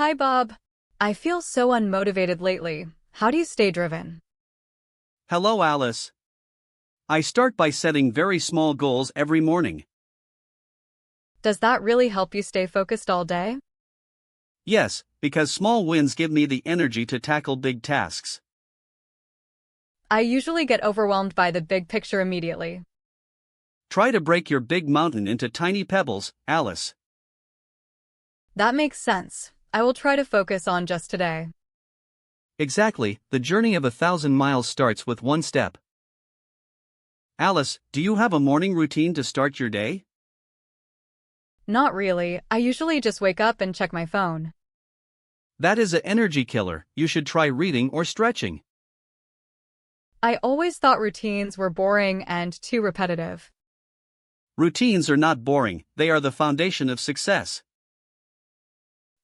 Hi, Bob. I feel so unmotivated lately. How do you stay driven? Hello, Alice. I start by setting very small goals every morning. Does that really help you stay focused all day? Yes, because small wins give me the energy to tackle big tasks. I usually get overwhelmed by the big picture immediately. Try to break your big mountain into tiny pebbles, Alice. That makes sense. I will try to focus on just today. Exactly, the journey of 1,000 miles starts with one step. Alice, do you have a morning routine to start your day? Not really. I usually just wake up and check my phone. That is an energy killer. You should try reading or stretching. I always thought routines were boring and too repetitive. Routines are not boring, they are the foundation of success.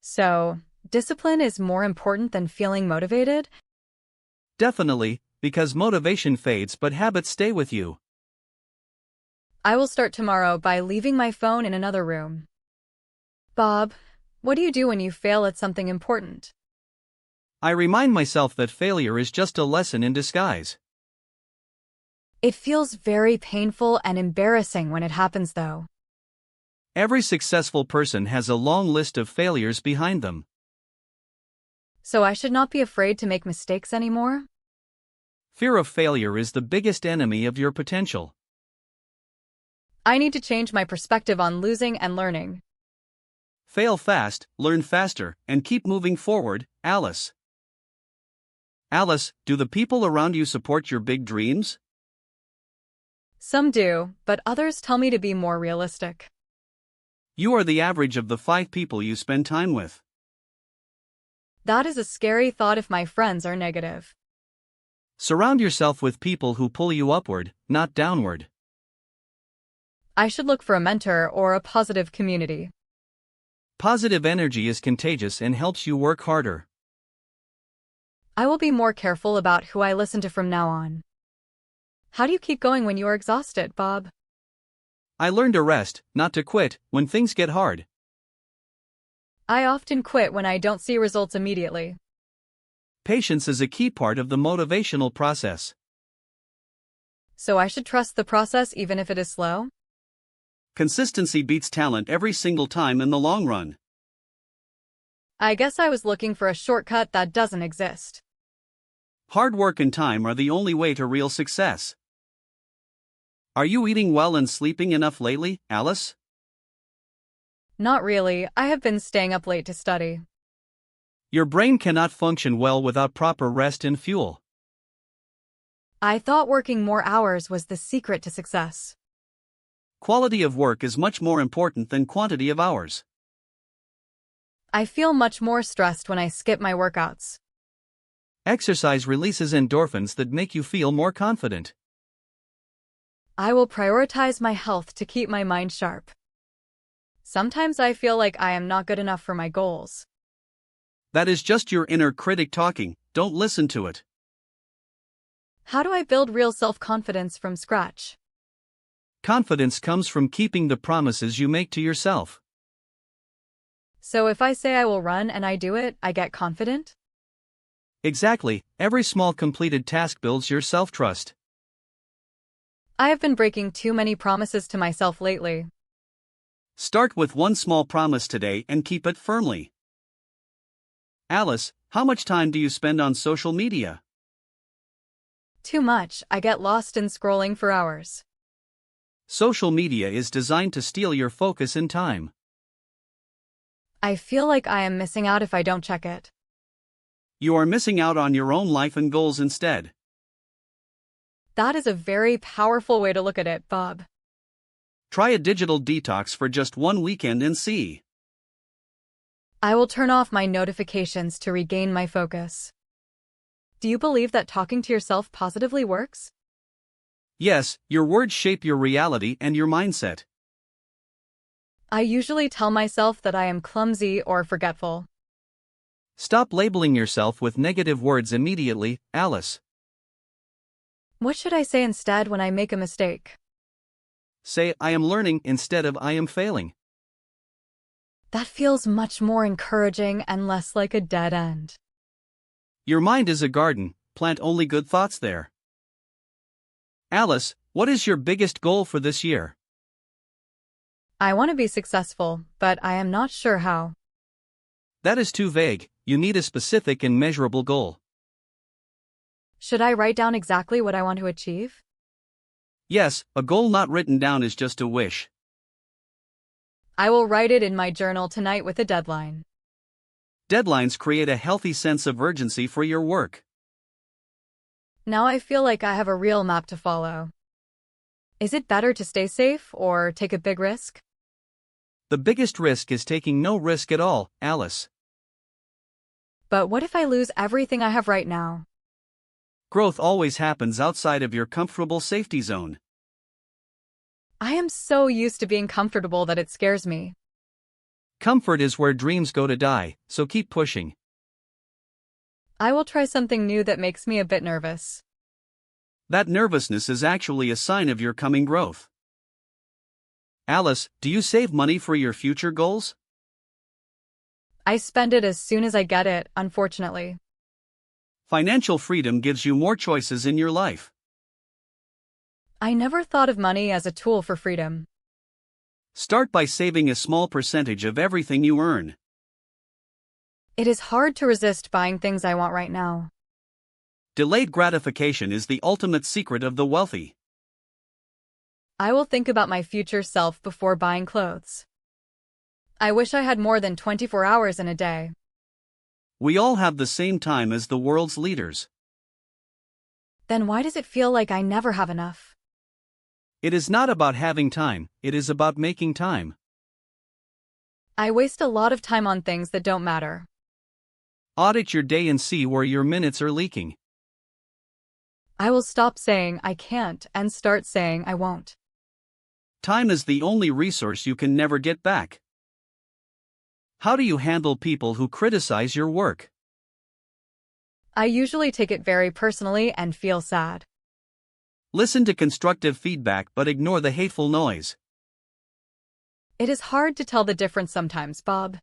So, discipline is more important than feeling motivated? Definitely, because motivation fades but habits stay with you. I will start tomorrow by leaving my phone in another room. Bob, what do you do when you fail at something important? I remind myself that failure is just a lesson in disguise. It feels very painful and embarrassing when it happens, though. Every successful person has a long list of failures behind them. So I should not be afraid to make mistakes anymore? Fear of failure is the biggest enemy of your potential. I need to change my perspective on losing and learning. Fail fast, learn faster, and keep moving forward, Alice. Alice, do the people around you support your big dreams? Some do, but others tell me to be more realistic. You are the average of the 5 people you spend time with. That is a scary thought if my friends are negative. Surround yourself with people who pull you upward, not downward. I should look for a mentor or a positive community. Positive energy is contagious and helps you work harder. I will be more careful about who I listen to from now on. How do you keep going when you are exhausted, Bob? I learned to rest, not to quit, when things get hard. I often quit when I don't see results immediately. Patience is a key part of the motivational process. So I should trust the process even if it is slow? Consistency beats talent every single time in the long run. I guess I was looking for a shortcut that doesn't exist. Hard work and time are the only way to real success. Are you eating well and sleeping enough lately, Alice? Not really. I have been staying up late to study. Your brain cannot function well without proper rest and fuel. I thought working more hours was the secret to success. Quality of work is much more important than quantity of hours. I feel much more stressed when I skip my workouts. Exercise releases endorphins that make you feel more confident. I will prioritize my health to keep my mind sharp. Sometimes I feel like I am not good enough for my goals. That is just your inner critic talking, don't listen to it. How do I build real self-confidence from scratch? Confidence comes from keeping the promises you make to yourself. So if I say I will run and I do it, I get confident? Exactly, every small completed task builds your self-trust. I have been breaking too many promises to myself lately. Start with one small promise today and keep it firmly. Alice, how much time do you spend on social media? Too much. I get lost in scrolling for hours. Social media is designed to steal your focus and time. I feel like I am missing out if I don't check it. You are missing out on your own life and goals instead. That is a very powerful way to look at it, Bob. Try a digital detox for just one weekend and see. I will turn off my notifications to regain my focus. Do you believe that talking to yourself positively works? Yes, your words shape your reality and your mindset. I usually tell myself that I am clumsy or forgetful. Stop labeling yourself with negative words immediately, Alice. What should I say instead when I make a mistake? Say, I am learning instead of I am failing. That feels much more encouraging and less like a dead end. Your mind is a garden, plant only good thoughts there. Alice, what is your biggest goal for this year? I want to be successful, but I am not sure how. That is too vague, you need a specific and measurable goal. Should I write down exactly what I want to achieve? Yes, a goal not written down is just a wish. I will write it in my journal tonight with a deadline. Deadlines create a healthy sense of urgency for your work. Now I feel like I have a real map to follow. Is it better to stay safe or take a big risk? The biggest risk is taking no risk at all, Alice. But what if I lose everything I have right now? Growth always happens outside of your comfortable safety zone. I am so used to being comfortable that it scares me. Comfort is where dreams go to die, so keep pushing. I will try something new that makes me a bit nervous. That nervousness is actually a sign of your coming growth. Alice, do you save money for your future goals? I spend it as soon as I get it, unfortunately. Financial freedom gives you more choices in your life. I never thought of money as a tool for freedom. Start by saving a small percentage of everything you earn. It is hard to resist buying things I want right now. Delayed gratification is the ultimate secret of the wealthy. I will think about my future self before buying clothes. I wish I had more than 24 hours in a day. We all have the same time as the world's leaders. Then why does it feel like I never have enough? It is not about having time, it is about making time. I waste a lot of time on things that don't matter. Audit your day and see where your minutes are leaking. I will stop saying I can't and start saying I won't. Time is the only resource you can never get back. How do you handle people who criticize your work? I usually take it very personally and feel sad. Listen to constructive feedback but ignore the hateful noise. It is hard to tell the difference sometimes, Bob.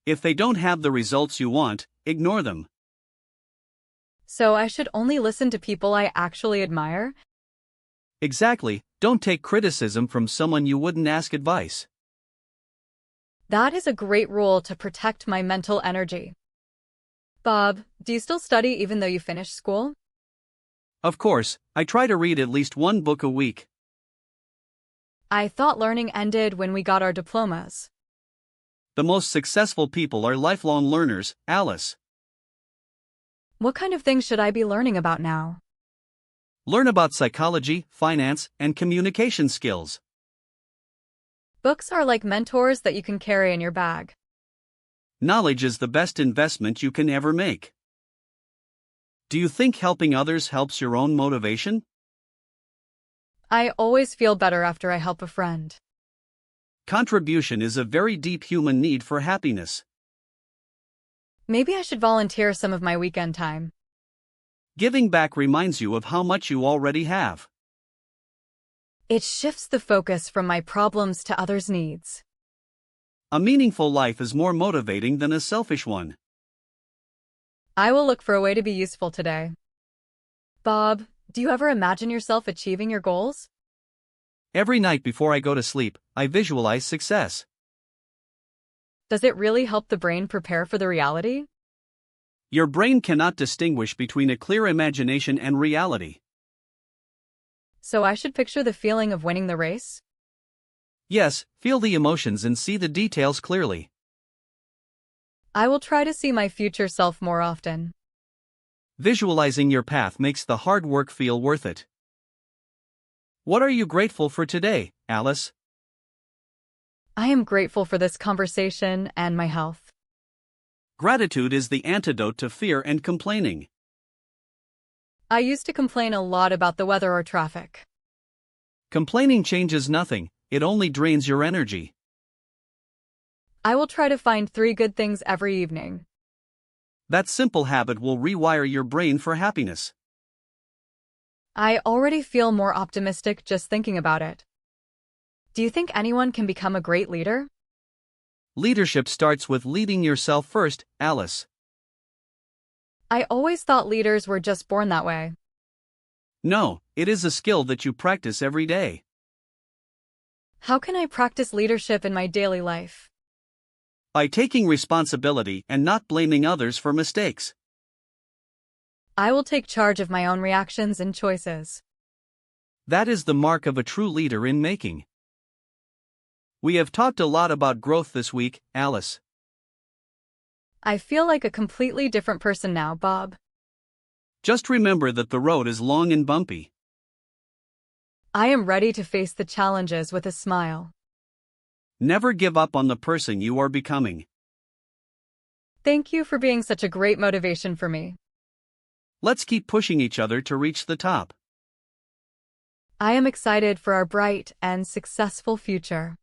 If they don't have the results you want, ignore them. So I should only listen to people I actually admire? Exactly, don't take criticism from someone you wouldn't ask advice. That is a great rule to protect my mental energy. Bob, do you still study even though you finished school? Of course, I try to read at least one book a week. I thought learning ended when we got our diplomas. The most successful people are lifelong learners, Alice. What kind of things should I be learning about now? Learn about psychology, finance, and communication skills. Books are like mentors that you can carry in your bag. Knowledge is the best investment you can ever make. Do you think helping others helps your own motivation? I always feel better after I help a friend. Contribution is a very deep human need for happiness. Maybe I should volunteer some of my weekend time. Giving back reminds you of how much you already have. It shifts the focus from my problems to others' needs. A meaningful life is more motivating than a selfish one. I will look for a way to be useful today. Bob, do you ever imagine yourself achieving your goals? Every night before I go to sleep, I visualize success. Does it really help the brain prepare for the reality? Your brain cannot distinguish between a clear imagination and reality. So I should picture the feeling of winning the race? Yes, feel the emotions and see the details clearly. I will try to see my future self more often. Visualizing your path makes the hard work feel worth it. What are you grateful for today, Alice? I am grateful for this conversation and my health. Gratitude is the antidote to fear and complaining. I used to complain a lot about the weather or traffic. Complaining changes nothing, it only drains your energy. I will try to find 3 good things every evening. That simple habit will rewire your brain for happiness. I already feel more optimistic just thinking about it. Do you think anyone can become a great leader? Leadership starts with leading yourself first, Alice. I always thought leaders were just born that way. No, it is a skill that you practice every day. How can I practice leadership in my daily life? By taking responsibility and not blaming others for mistakes. I will take charge of my own reactions and choices. That is the mark of a true leader in making. We have talked a lot about growth this week, Alice. I feel like a completely different person now, Bob. Just remember that the road is long and bumpy. I am ready to face the challenges with a smile. Never give up on the person you are becoming. Thank you for being such a great motivation for me. Let's keep pushing each other to reach the top. I am excited for our bright and successful future.